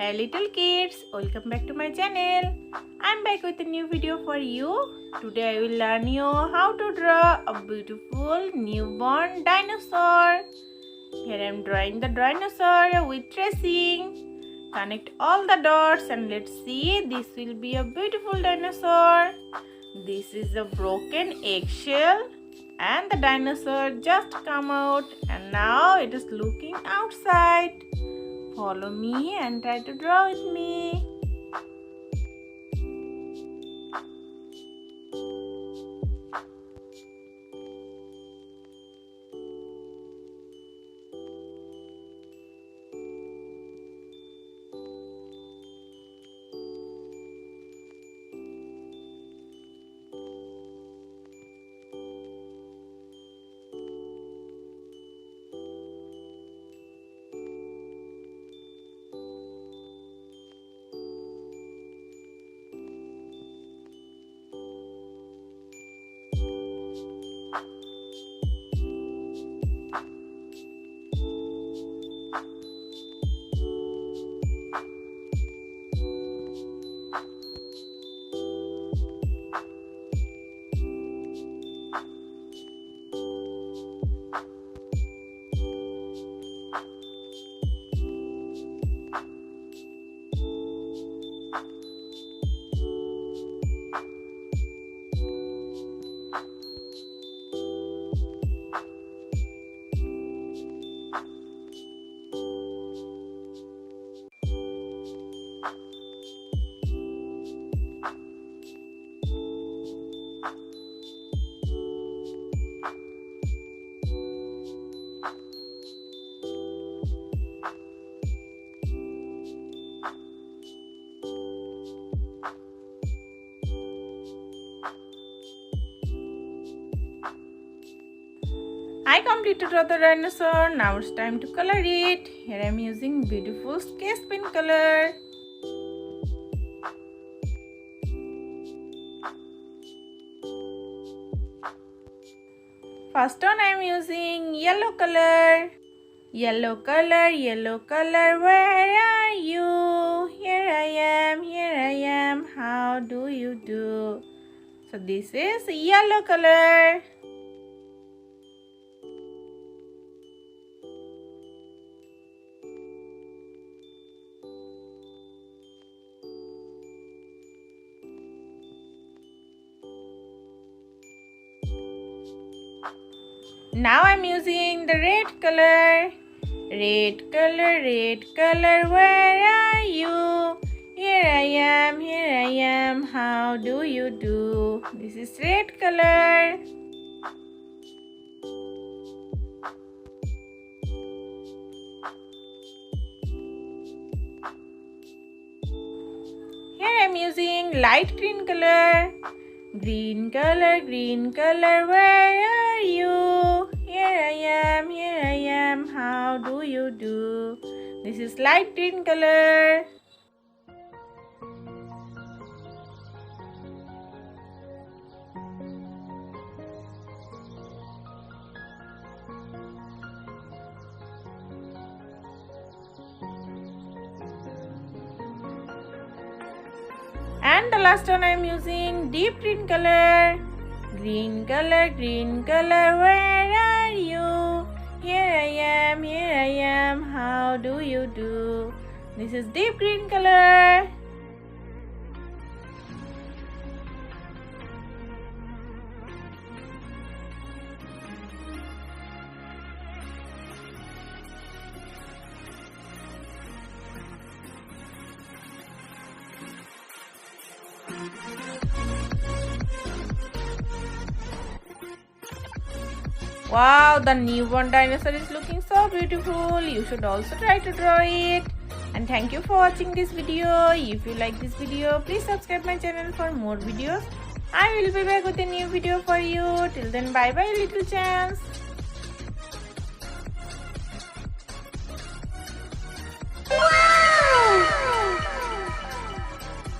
Hey little kids, welcome back to my channel. I'm back with a new video for you. Today I will learn you how to draw a beautiful newborn dinosaur. Here I am drawing the dinosaur with tracing. Connect all the dots and let's see, this will be a beautiful dinosaur. This is a broken eggshell and the dinosaur just come out and now it is looking outside. Follow me and try to draw with me. I completed to draw the dinosaur. Now it's time to color it. Here I am using beautiful sketch pen color. First one I am using yellow color. Yellow color, where are you? Here I am, how do you do? So this is yellow color. Now I'm using the red color. Red color, where are you? Here I am, how do you do? This is red color. Here I'm using light green color. Green color, where are you? Here I am, how do you do? This is light green color. And the last one I am using deep green color. Green color, where are you? Here I am, how do you do? This is deep green color. Wow, the newborn dinosaur is looking so beautiful. You should also try to draw it. And thank you for watching this video. If you like this video, please subscribe my channel for more videos. I will be back with a new video for you. Till then, bye bye little champs.